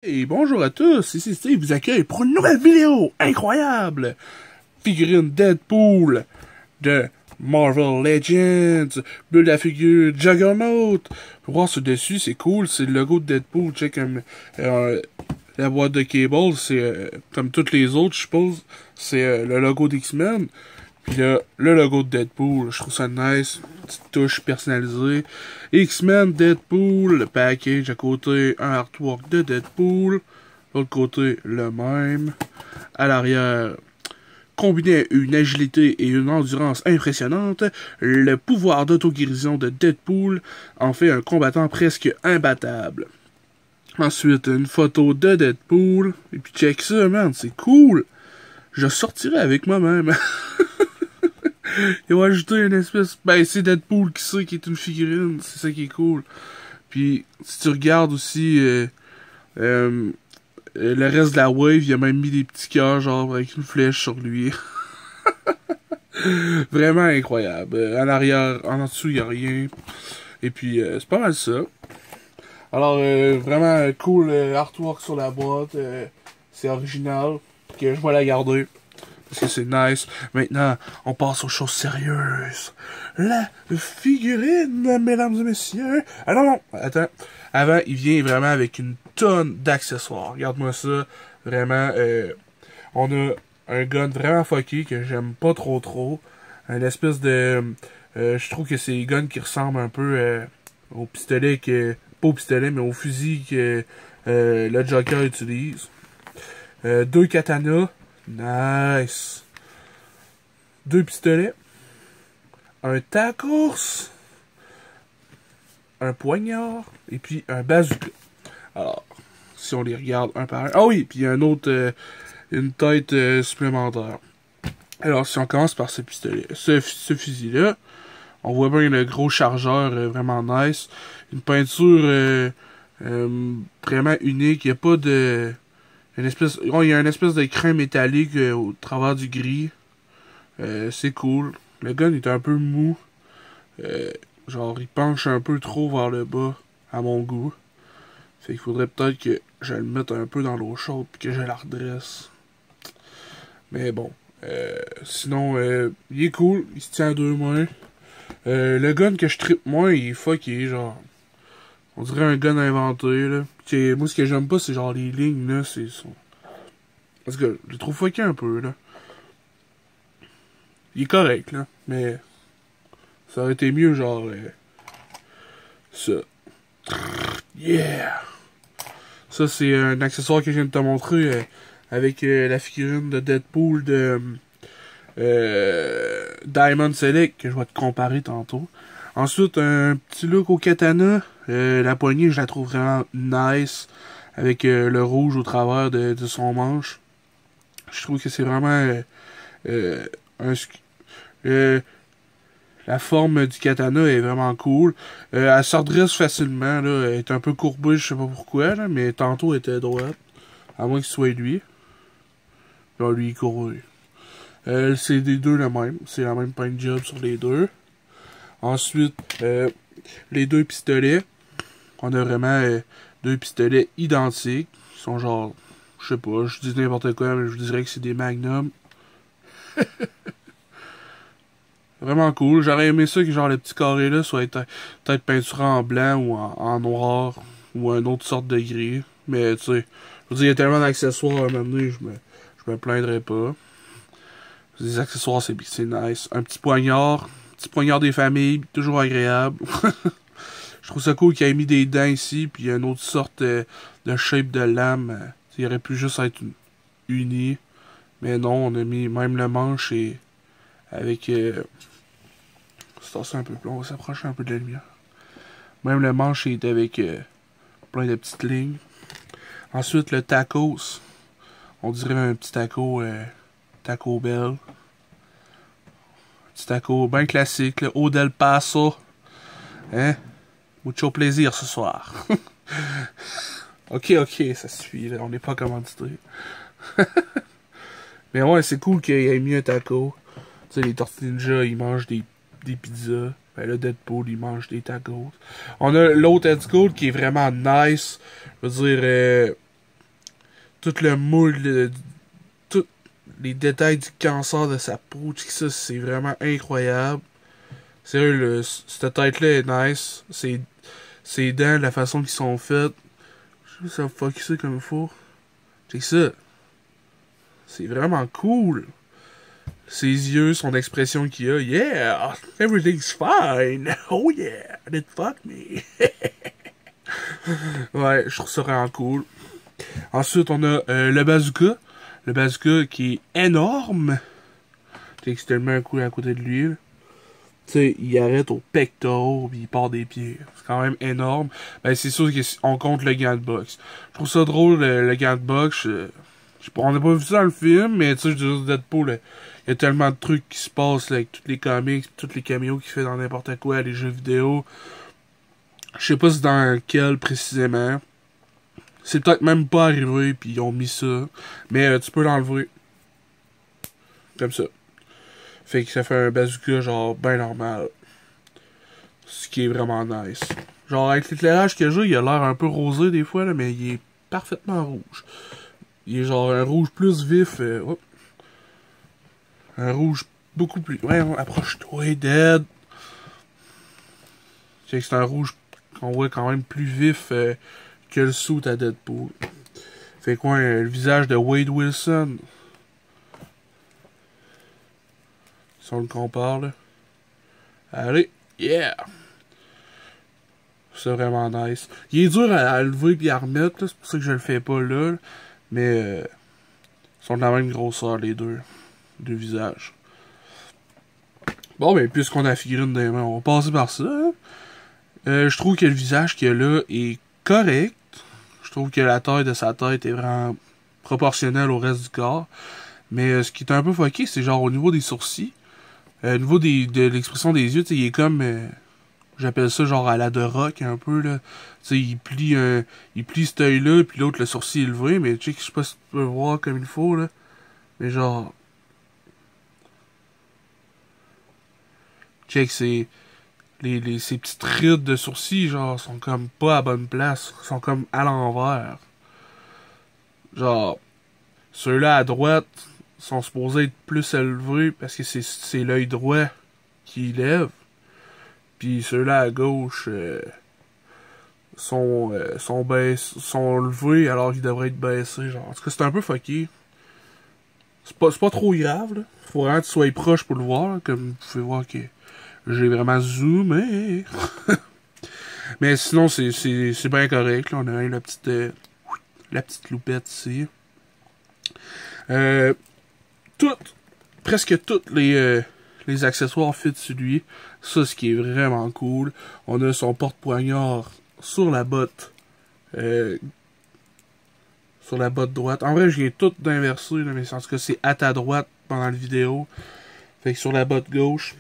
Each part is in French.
Et bonjour à tous, ici Steve vous accueille pour une nouvelle vidéo incroyable! Figurine Deadpool de Marvel Legends, de la figure Juggernaut. Pour voir ce dessus, c'est cool, c'est le logo de Deadpool, check la boîte de cable, c'est comme toutes les autres, je suppose, c'est le logo d'X-Men. Puis là, le logo de Deadpool, je trouve ça nice. Petite touche personnalisée. X-Men, Deadpool, le package à côté, un artwork de Deadpool. L'autre côté, le même. À l'arrière, combiné une agilité et une endurance impressionnante, le pouvoir d'auto-guérison de Deadpool en fait un combattant presque imbattable. Ensuite, une photo de Deadpool. Et puis check ça, man, c'est cool. Je sortirai avec moi-même. Ils ont ajouté une espèce... Ben, c'est Deadpool qui sait qui est une figurine. C'est ça qui est cool. Puis, si tu regardes aussi le reste de la wave, il a même mis des petits cœurs, genre, avec une flèche sur lui. Vraiment incroyable. En arrière, en dessous, il n'y a rien. Et puis, c'est pas mal ça. Alors, vraiment cool artwork sur la boîte. C'est original. Que je vais la garder. Parce que c'est nice. Maintenant, on passe aux choses sérieuses. La figurine, mesdames et messieurs. Ah non, non, attends. Avant, il vient vraiment avec une tonne d'accessoires. Regarde-moi ça. Vraiment, on a un gun vraiment fucké que j'aime pas trop. Un espèce de... je trouve que c'est des guns qui ressemblent un peu au pistolet que... Pas au pistolet, mais au fusil que le Joker utilise. 2 katanas. Nice. 2 pistolets. Un tacos. Un poignard. Et puis un bazooka. Alors, si on les regarde un par un. Ah oui, puis un autre, une tête supplémentaire. Alors, si on commence par ce pistolet, ce fusil-là, on voit bien le gros chargeur vraiment nice. Une peinture vraiment unique. Il n'y a pas de... il y a une espèce de crin métallique au travers du gris. C'est cool. Le gun est un peu mou. Genre, il penche un peu trop vers le bas, à mon goût. Fait qu'il faudrait peut-être que je le mette un peu dans l'eau chaude et que je la redresse. Mais bon. Sinon, il est cool. Il se tient à 2 mains. Le gun que je trippe moins, il est fucké, genre... On dirait un gun inventé, là. Puis, moi, ce que j'aime pas, c'est genre les lignes, là, c'est... Parce que je le trouve fucké un peu, là. Il est correct, là. Mais... ça aurait été mieux, genre... ça. Yeah! Ça, c'est un accessoire que je viens de te montrer avec la figurine de Deadpool de Diamond Select que je vais te comparer tantôt. Ensuite, un petit look au katana. La poignée, je la trouve vraiment nice. Avec le rouge au travers de son manche. Je trouve que c'est vraiment la forme du katana est vraiment cool. Elle se redresse facilement. Là. Elle est un peu courbée, je sais pas pourquoi. Là, mais tantôt elle était droite. À moins que ce soit lui. Là, lui, il est courbé. C'est les deux le même. C'est la même paint job sur les deux. Ensuite, les 2 pistolets. On a vraiment 2 pistolets identiques. Ils sont genre, je sais pas, je dis n'importe quoi, mais je dirais que c'est des Magnum. Vraiment cool. J'aurais aimé ça que genre le petit carré là soit peut-être peinturé en blanc ou en noir ou une autre sorte de gris. Mais tu sais, je veux dire, il y a tellement d'accessoires à m'amener, je me plaindrais pas. Les accessoires, c'est nice. Un petit poignard des familles, toujours agréable. Je trouve ça cool qu'il ait mis des dents ici, puis une autre sorte de shape de lame. Il aurait pu juste être uni. Mais non, on a mis même le manche et avec... c'est un peu plus, on va s'approcher un peu de la lumière. Même le manche est avec plein de petites lignes. Ensuite, le tacos. On dirait un petit taco, Taco Bell. Petit taco bien classique, le Haut del Paso. Hein? Mucho plaisir ce soir. ok, ça suffit, là. On n'est pas commandité. Mais ouais, c'est cool qu'il ait mis un taco. Tu sais, les Tortues Ninja, ils mangent des pizzas. Ben là, Deadpool, il mange des tacos. On a l'autre Deadpool qui est vraiment nice. Je veux dire, tout le moule, tous les détails du cancer de sa peau, ça, c'est vraiment incroyable. Sérieux, cette tête-là est nice. Ses dents, la façon qu'ils sont faites. Je sais pas si ça va focusser comme il faut. Check ça. C'est vraiment cool. Ses yeux, son expression qu'il a. Yeah, everything's fine. Oh yeah, it fuck me. Ouais, je trouve ça vraiment cool. Ensuite, on a le bazooka. Le bazooka qui est énorme. C'est tellement un coup à côté de lui. Tu sais, il arrête au pectoraux puis il part des pieds. C'est quand même énorme. Ben, c'est sûr qu'on compte le gant de boxe. Je trouve ça drôle, le gant de boxe. On n'a pas vu ça dans le film, mais tu sais, je veux dire, Deadpool, il y a tellement de trucs qui se passent là, avec tous les comics, tous les caméos qu'il fait dans n'importe quoi, les jeux vidéo. Je sais pas si dans quel précisément. C'est peut-être même pas arrivé, puis ils ont mis ça. Mais tu peux l'enlever. Comme ça. Fait que ça fait un bazooka genre ben normal. Ce qui est vraiment nice. Genre avec l'éclairage que j'ai, il a l'air un peu rosé des fois, là, mais il est parfaitement rouge. Il est genre un rouge plus vif. Un rouge beaucoup plus... Ouais, approche-toi, Dead. C'est un rouge qu'on voit quand même plus vif que le suit à Deadpool. Fait quoi, le visage de Wade Wilson. Si on le compare, là. Allez, yeah! C'est vraiment nice. Il est dur à lever et à remettre, c'est pour ça que je le fais pas là. Mais ils sont de la même grosseur, les deux. Deux visages. Bon, ben, puisqu'on a la figurine dans les mains, on va passer par ça. Hein. Je trouve que le visage qu'il y a là est correct. Je trouve que la taille de sa tête est vraiment proportionnelle au reste du corps. Mais ce qui est un peu fucké, c'est genre au niveau des sourcils. Au niveau de l'expression des yeux, il est comme... j'appelle ça genre à la de Rock un peu là. Tu sais, il plie cet œil-là, puis l'autre le sourcil élevé, mais tu sais, je sais pas si tu peux le voir comme il faut là. Mais genre. Check, ces petites rides de sourcils, genre, sont comme pas à bonne place. Sont comme à l'envers. Genre, ceux-là à droite sont supposés être plus élevés parce que c'est l'œil droit qui lève. Puis ceux-là à gauche sont levés alors qu'ils devraient être baissés. Genre. En tout cas, c'est un peu fucké. C'est pas trop grave. Là. Faut vraiment que tu sois proche pour le voir. Là, comme vous pouvez voir que j'ai vraiment zoomé. Mais sinon, c'est bien correct. Là. On a eu la petite loupette ici. Presque toutes les accessoires fit sur lui. Ça, ce qui est vraiment cool. On a son porte-poignard sur la botte. Sur la botte droite. En vrai, je viens tout d'inverser, mais en tout cas, c'est à ta droite pendant la vidéo. Fait que sur la botte gauche.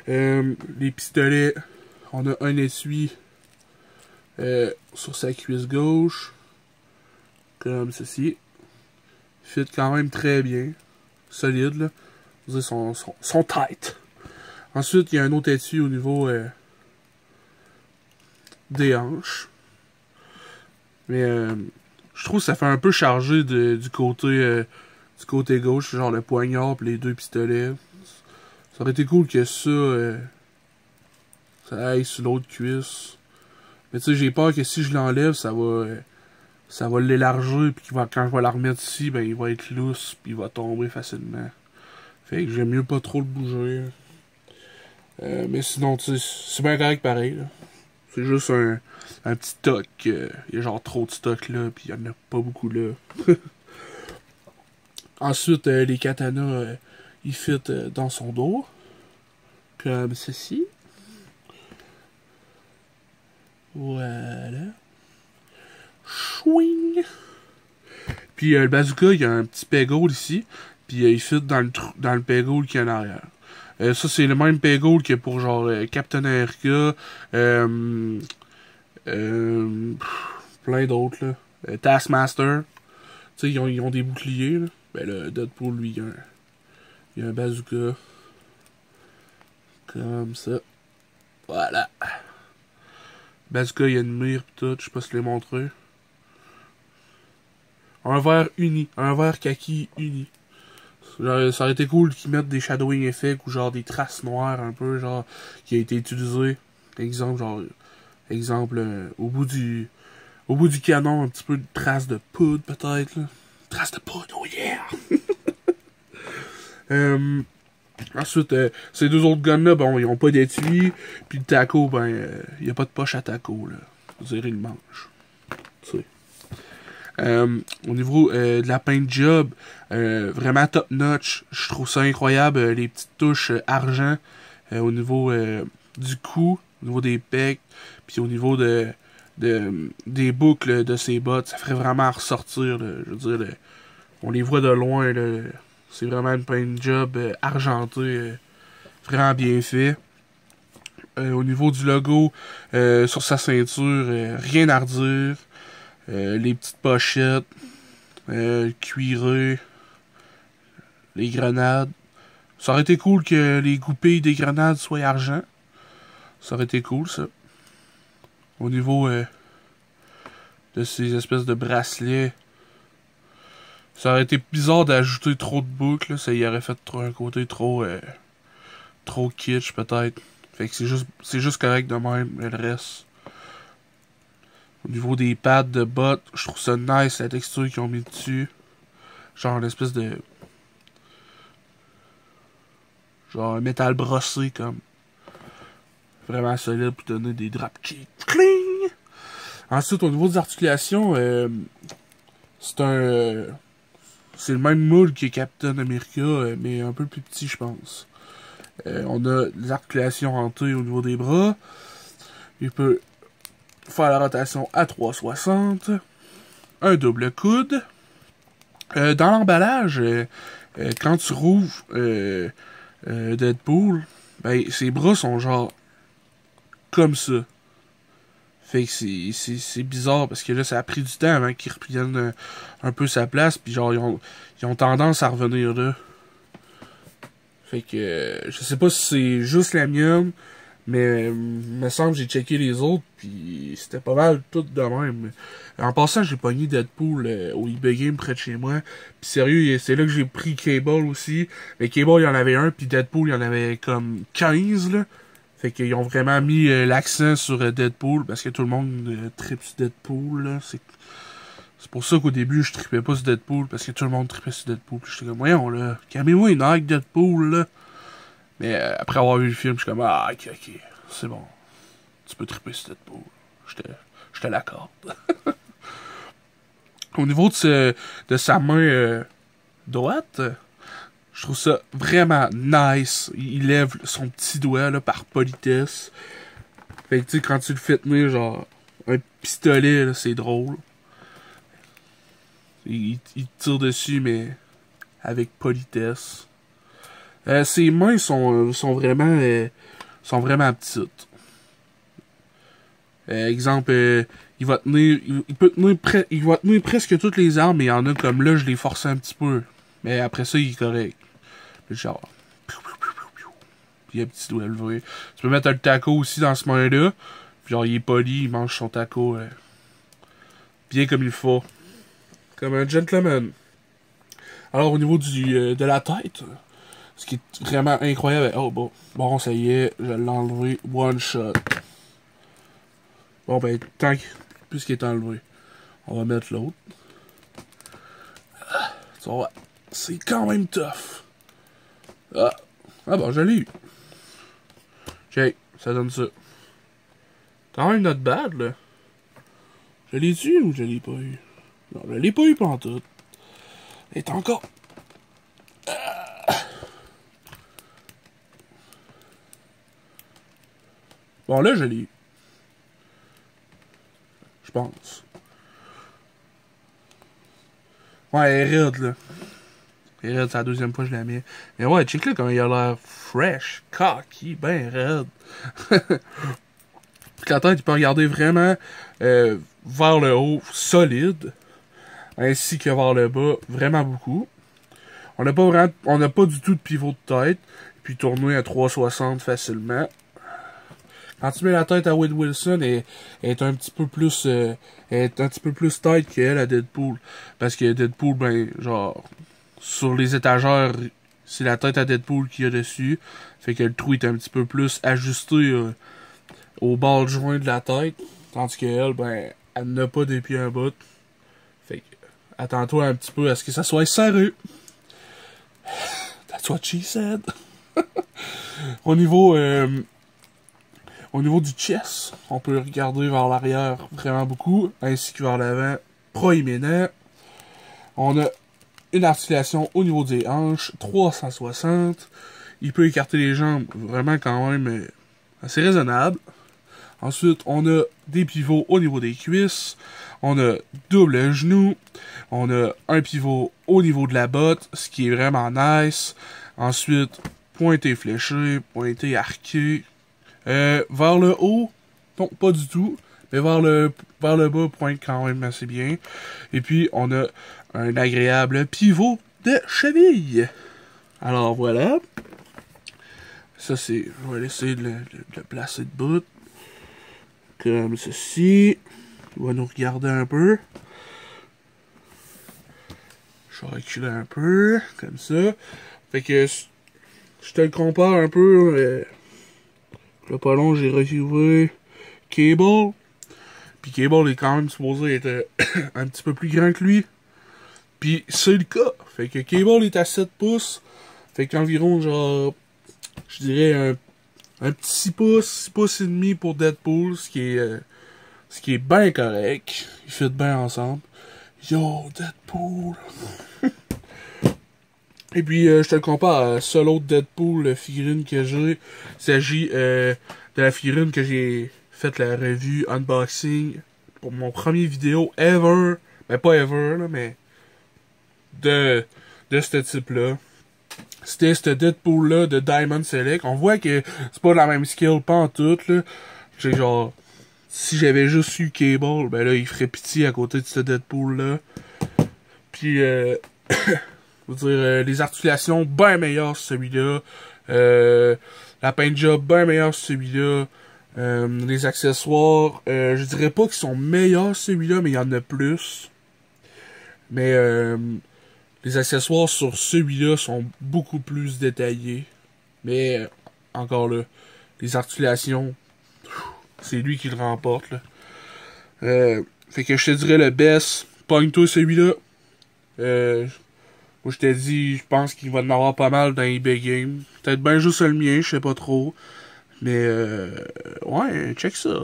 Les pistolets. On a un essuie sur sa cuisse gauche. Comme ceci. Fit quand même très bien. Solide, là. Ils sont tight. Ensuite, il y a un autre étui au niveau des hanches. Mais je trouve que ça fait un peu chargé du côté gauche, genre le poignard et les deux pistolets. Ça aurait été cool que ça aille sur l'autre cuisse. Mais tu sais, j'ai peur que si je l'enlève, ça va l'élargir, puis quand je vais la remettre ici, ben il va être lousse, puis il va tomber facilement. Fait que j'aime mieux pas trop le bouger. Mais sinon, tu sais, c'est bien correct pareil. C'est juste un petit stock. Il y a genre trop de stock là, puis il y en a pas beaucoup là. Ensuite, les katanas, ils fit dans son dos. Comme ceci. Voilà. Chouing! Puis le bazooka, il y a un petit peggle ici. Puis il fit dans le peggle qu'il y a en arrière. Ça, c'est le même peggle que pour genre Captain America. Plein d'autres, là. Taskmaster. Tu sais, ils ont des boucliers, là. Ben, le Deadpool, lui, il y a un bazooka. Comme ça. Voilà. Bazooka, il y a une mire pis tout. Je sais pas si je l'ai montré. Un vert uni. Un vert kaki uni. Genre, ça aurait été cool qu'ils mettent des shadowing effects ou genre des traces noires un peu, genre, qui a été utilisé. Exemple, au bout du canon, un petit peu de traces de poudre, peut-être, là. Traces de poudre, oh yeah! Ensuite, ces deux autres guns-là, bon, ils ont pas d'étui. Puis le taco, ben, il y a pas de poche à taco, là. Vous direz, il mange. Tu sais. Au niveau de la paint job, vraiment top notch. Je trouve ça incroyable. Les petites touches argent au niveau du cou, au niveau des pecs, puis au niveau des boucles de ses bottes. Ça ferait vraiment ressortir. Là, je veux dire, on les voit de loin. C'est vraiment une paint job argentée, vraiment bien fait. Au niveau du logo, sur sa ceinture, rien à redire. Les petites pochettes, cuirées, les grenades. Ça aurait été cool que les goupilles des grenades soient argent. Ça aurait été cool, ça. Au niveau de ces espèces de bracelets, ça aurait été bizarre d'ajouter trop de boucles. Là. Ça y aurait fait un côté trop kitsch, peut-être. Fait que c'est juste correct de même, mais le reste... Au niveau des pads de bottes, je trouve ça nice, la texture qu'ils ont mis dessus. Genre une espèce de... Genre un métal brossé, comme... Vraiment solide pour donner des dropkicks. Cling! Ensuite, au niveau des articulations, c'est le même moule que Captain America, mais un peu plus petit, je pense. On a des articulations hantées au niveau des bras. Il peut faire la rotation à 360. Un double coude. Dans l'emballage, quand tu rouvres Deadpool, ben, ses bras sont genre comme ça. Fait que c'est bizarre parce que là, ça a pris du temps avant qu'il reprenne un peu sa place. Puis genre, ils ont tendance à revenir là. Fait que je sais pas si c'est juste la mienne. Mais me semble que j'ai checké les autres, puis c'était pas mal tout de même. En passant, j'ai pogné Deadpool au eBay Game près de chez moi. Puis sérieux, c'est là que j'ai pris Cable aussi. Mais Cable, il y en avait un, puis Deadpool, il y en avait comme 15, là. Fait qu'ils ont vraiment mis l'accent sur Deadpool, parce que tout le monde tripe sur Deadpool, là. C'est pour ça qu'au début, je tripais pas sur Deadpool, parce que tout le monde tripait sur Deadpool. Puis j'étais comme, voyons, là, calmez-vous une avec Deadpool, là. Mais après avoir vu le film, je suis comme, ah, ok, c'est bon. Tu peux triper sur Deadpool. Je te l'accorde. Au niveau de sa main droite, je trouve ça vraiment nice. Il lève son petit doigt là, par politesse. Fait que tu sais, quand tu le fais tenir, genre, un pistolet, c'est drôle. Il tire dessus, mais avec politesse. Ses mains sont vraiment petites. Exemple, il va tenir presque toutes les armes, mais il y en a comme là, je les force un petit peu. Mais après ça, il est correct. Genre, puis il y a un petit doigt levé. Tu peux mettre le taco aussi dans ce main-là. Genre, il est poli, il mange son taco bien comme il faut. Comme un gentleman. Alors, au niveau de la tête... Ce qui est vraiment incroyable. Oh bon, ça y est, je l'ai enlevé. One shot. Bon ben, puisqu'il est enlevé, on va mettre l'autre. Tu vois, c'est quand même tough. Ah bon, je l'ai eu. Check, ça donne ça. Quand même not bad, là. Je l'ai eu ou je l'ai pas eu? Non, je l'ai pas eu pantoute. Elle est encore... Bon, là, je l'ai eu. Je pense. Ouais, elle est raide, là. Elle est raide, c'est la deuxième fois que je la mets. Mais ouais, check là comment il a l'air fresh, cocky, ben raide. Puis la tête, il peut regarder vraiment vers le haut, solide. Ainsi que vers le bas, vraiment beaucoup. On n'a pas du tout de pivot de tête. Puis tourner à 360 facilement. quand tu mets la tête à Wade Wilson, elle est un petit peu plus, tight qu'elle à Deadpool. Parce que Deadpool, ben, genre, sur les étagères, c'est la tête à Deadpool qu'il y a dessus. Fait que le trou est un petit peu plus ajusté au bord de joint de la tête. Tandis qu'elle, ben, elle n'a pas des pieds un bout. Fait que, attends-toi un petit peu à ce que ça soit serré. That's what she said. Au niveau du chest, on peut regarder vers l'arrière vraiment beaucoup, ainsi que vers l'avant, proéminent. On a une articulation au niveau des hanches, 360. Il peut écarter les jambes vraiment quand même assez raisonnable. Ensuite, on a des pivots au niveau des cuisses. On a double genou. On a un pivot au niveau de la botte, ce qui est vraiment nice. Ensuite, pointé fléché, pointé arqué. Vers le haut, non, pas du tout. Mais vers le bas, pointe quand même assez bien. Et puis, on a un agréable pivot de cheville. Alors, voilà. Ça, c'est... Je vais essayer de le placer de bout. Comme ceci. On va nous regarder un peu. Je vais reculer un peu. Comme ça. Fait que... Je te le compare un peu. Le pas long, j'ai retrouvé Cable. Puis Cable est quand même supposé être un petit peu plus grand que lui. Puis c'est le cas. Fait que Cable est à 7 pouces. Fait qu'environ, genre, je dirais un petit 6 pouces, 6 pouces et demi pour Deadpool, ce qui est bien correct. Ils fit bien ensemble. Yo, Deadpool! Et puis, je te le compare à seul autre Deadpool figurine que j'ai. Il s'agit de la figurine que j'ai fait la revue unboxing pour mon premier vidéo ever. Ben, pas ever, là, mais de ce type-là. C'était ce Deadpool-là de Diamond Select. On voit que c'est pas la même skill, pas en tout, là. J'ai genre... Si j'avais juste eu Cable, ben là, il ferait pitié à côté de ce Deadpool-là. Puis, je veux dire, les articulations, bien meilleures sur celui-là. La paint job, bien meilleure sur celui-là. Les accessoires, je dirais pas qu'ils sont meilleurs sur celui-là, mais il y en a plus. Mais, les accessoires sur celui-là sont beaucoup plus détaillés. Mais, encore là, les articulations, c'est lui qui le remporte, là. Fait que je te dirais le best, pogne-toi celui-là. Moi, je t'ai dit, je pense qu'il va en avoir pas mal dans eBay Game. Peut-être bien juste le mien, je sais pas trop. Mais, ouais, check ça.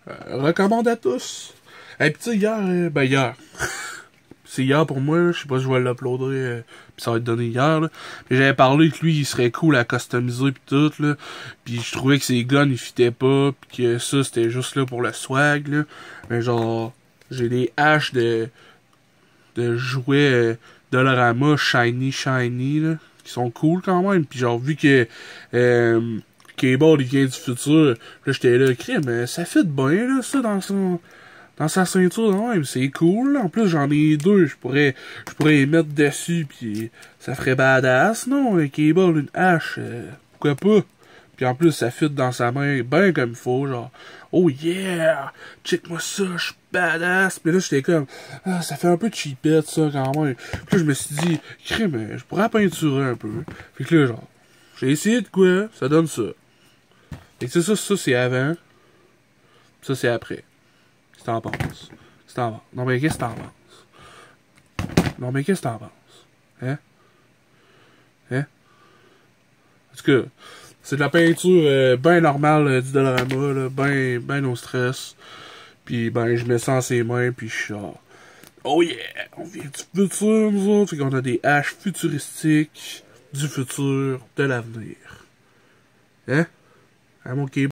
Recommande à tous. Et puis, tu sais, hier, c'est hier pour moi, je sais pas si je vais l'uploader, pis ça va être donné hier, là. Mais j'avais parlé que lui, il serait cool à customiser pis tout, là. Pis je trouvais que ses guns, ils fitaient pas, pis que ça, c'était juste là pour le swag, là. Mais genre, j'ai des haches de jouets Dollarama shiny, là, qui sont cool quand même. Pis genre, vu que Cable, il vient du futur, là, j'étais là, crème, ça fit bien, là, ça, dans sa ceinture, non, c'est cool. En plus, j'en ai deux. Je pourrais les mettre dessus, puis ça ferait badass, non? Un Cable, une hache, pourquoi pas? Puis en plus, ça fit dans sa main bien comme il faut, genre, oh yeah! Check-moi ça, je suis badass! Puis là, j'étais comme, ah, ça fait un peu cheapette, ça, quand même. Puis là, je me suis dit, crème, je pourrais peinturer un peu. Fait que là, genre, j'ai essayé de quoi? Ça donne ça. Fait que ça, c'est avant. Ça, c'est après. Qu'est-ce que t'en penses? Non, mais qu'est-ce que t'en penses? Hein? En tout cas, c'est de la peinture bien normale du Dollarama, là, ben au stress. Puis, ben, je mets ça en ses mains, puis je suis genre, oh yeah! On vient du futur, nous autres. Fait qu'on a des haches futuristiques du futur, de l'avenir. Hein? Hein, mon Cable?